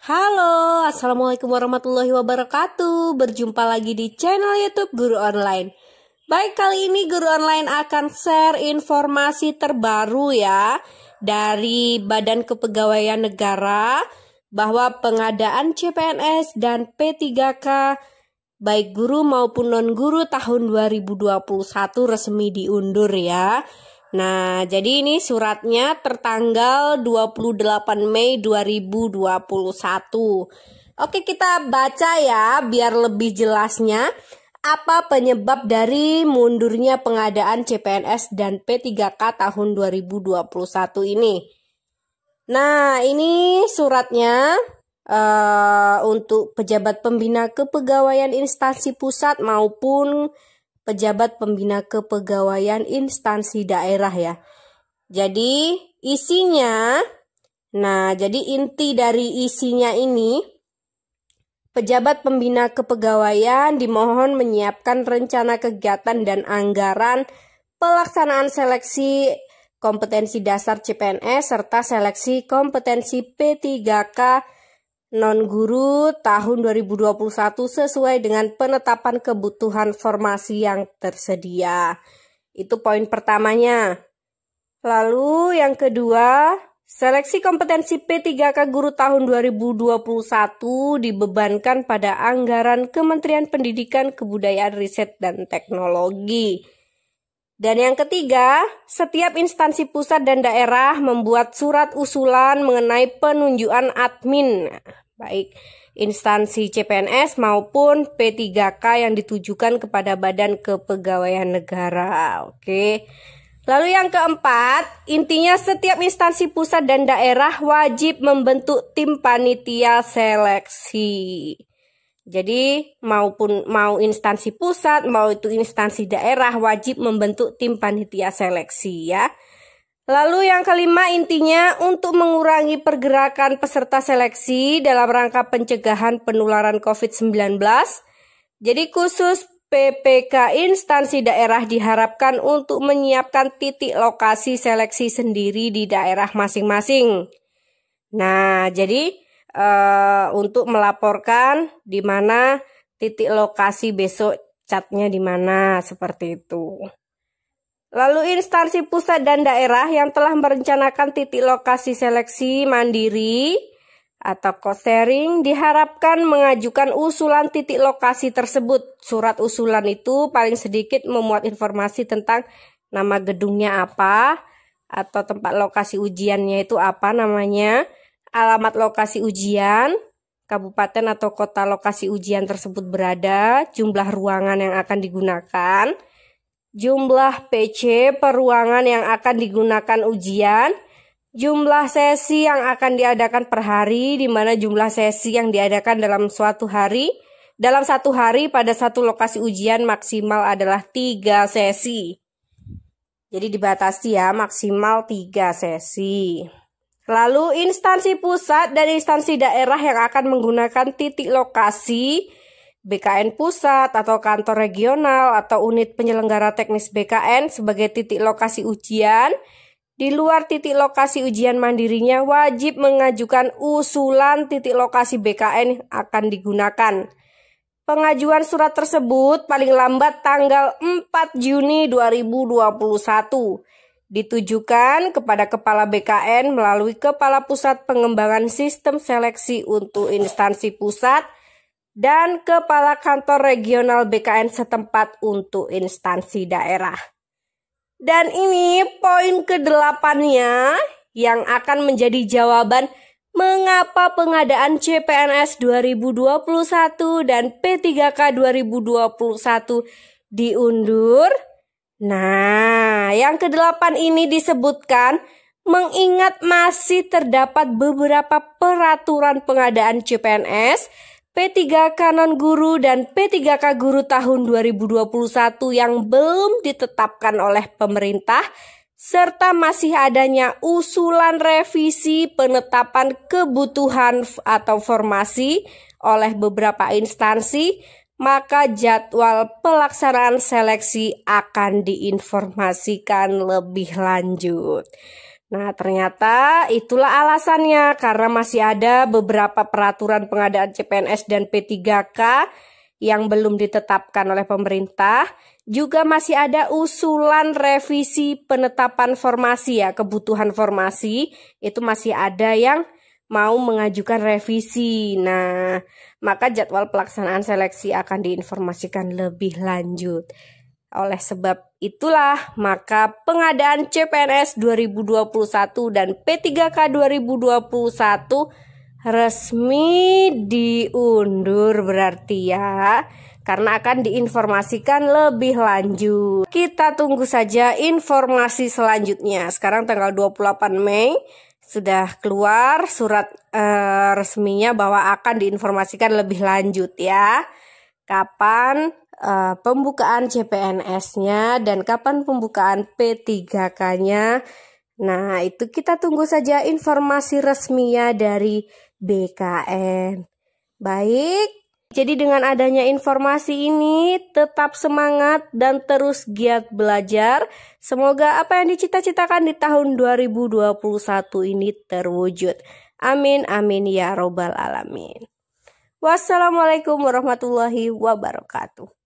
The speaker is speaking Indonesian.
Halo, Assalamualaikum warahmatullahi wabarakatuh. Berjumpa lagi di channel YouTube Guru Online. Baik, kali ini Guru Online akan share informasi terbaru ya dari Badan Kepegawaian Negara bahwa pengadaan CPNS dan P3K baik guru maupun non-guru tahun 2021 resmi diundur ya. Nah, jadi ini suratnya tertanggal 28 Mei 2021. Oke, kita baca ya biar lebih jelasnya apa penyebab dari mundurnya pengadaan CPNS dan P3K tahun 2021 ini. Nah, ini suratnya untuk pejabat pembina kepegawaian instansi pusat maupun pejabat pembina kepegawaian instansi daerah ya. Jadi isinya, jadi inti dari isinya ini, pejabat pembina kepegawaian dimohon menyiapkan rencana kegiatan dan anggaran pelaksanaan seleksi kompetensi dasar CPNS serta seleksi kompetensi P3K non-guru tahun 2021 sesuai dengan penetapan kebutuhan formasi yang tersedia. Itu poin pertamanya. Lalu yang kedua, seleksi kompetensi P3K guru tahun 2021 dibebankan pada anggaran Kementerian Pendidikan, Kebudayaan, Riset, dan Teknologi. Dan yang ketiga, setiap instansi pusat dan daerah membuat surat usulan mengenai penunjukan admin, baik instansi CPNS maupun P3K yang ditujukan kepada Badan Kepegawaian Negara. Oke. Lalu yang keempat, intinya setiap instansi pusat dan daerah wajib membentuk tim panitia seleksi. Jadi mau instansi pusat, mau itu instansi daerah wajib membentuk tim panitia seleksi ya. Lalu yang kelima, intinya untuk mengurangi pergerakan peserta seleksi dalam rangka pencegahan penularan COVID-19. Jadi khusus PPK instansi daerah diharapkan untuk menyiapkan titik lokasi seleksi sendiri di daerah masing-masing. Nah, jadi untuk melaporkan di mana titik lokasi besok catnya di mana, seperti itu. Lalu instansi pusat dan daerah yang telah merencanakan titik lokasi seleksi mandiri atau cost sharing diharapkan mengajukan usulan titik lokasi tersebut. Surat usulan itu paling sedikit memuat informasi tentang nama gedungnya apa, atau tempat lokasi ujiannya itu apa namanya, alamat lokasi ujian, kabupaten atau kota lokasi ujian tersebut berada, jumlah ruangan yang akan digunakan, jumlah PC per ruangan yang akan digunakan ujian, jumlah sesi yang akan diadakan per hari, di mana jumlah sesi yang diadakan dalam satu hari pada satu lokasi ujian maksimal adalah 3 sesi. Jadi dibatasi ya, maksimal 3 sesi. Lalu instansi pusat dan instansi daerah yang akan menggunakan titik lokasi BKN pusat atau kantor regional atau unit penyelenggara teknis BKN sebagai titik lokasi ujian, di luar titik lokasi ujian mandirinya wajib mengajukan usulan titik lokasi BKN yang akan digunakan. Pengajuan surat tersebut paling lambat tanggal 4 Juni 2021 ditujukan kepada Kepala BKN melalui Kepala Pusat Pengembangan Sistem Seleksi untuk instansi pusat dan Kepala Kantor Regional BKN setempat untuk instansi daerah. Dan ini poin ke-8-nya yang akan menjadi jawaban mengapa pengadaan CPNS 2021 dan P3K 2021 diundur. Nah, yang ke-8 ini disebutkan mengingat masih terdapat beberapa peraturan pengadaan CPNS, P3K non-guru dan P3K guru tahun 2021 yang belum ditetapkan oleh pemerintah, serta masih adanya usulan revisi penetapan kebutuhan atau formasi oleh beberapa instansi, maka jadwal pelaksanaan seleksi akan diinformasikan lebih lanjut. Nah, ternyata itulah alasannya, karena masih ada beberapa peraturan pengadaan CPNS dan P3K yang belum ditetapkan oleh pemerintah. Juga masih ada usulan revisi penetapan formasi ya, kebutuhan formasi itu masih ada yang mau mengajukan revisi. Nah, maka jadwal pelaksanaan seleksi akan diinformasikan lebih lanjut. Oleh sebab itulah, maka pengadaan CPNS 2021 dan P3K 2021 resmi diundur berarti ya, karena akan diinformasikan lebih lanjut. Kita tunggu saja informasi selanjutnya. Sekarang tanggal 28 Mei sudah keluar surat resminya bahwa akan diinformasikan lebih lanjut ya. Kapan pembukaan CPNS-nya dan kapan pembukaan P3K-nya. Nah, itu kita tunggu saja informasi resminya dari BKN. Baik, jadi dengan adanya informasi ini tetap semangat dan terus giat belajar. Semoga apa yang dicita-citakan di tahun 2021 ini terwujud. Amin, amin ya robbal alamin. Wassalamualaikum warahmatullahi wabarakatuh.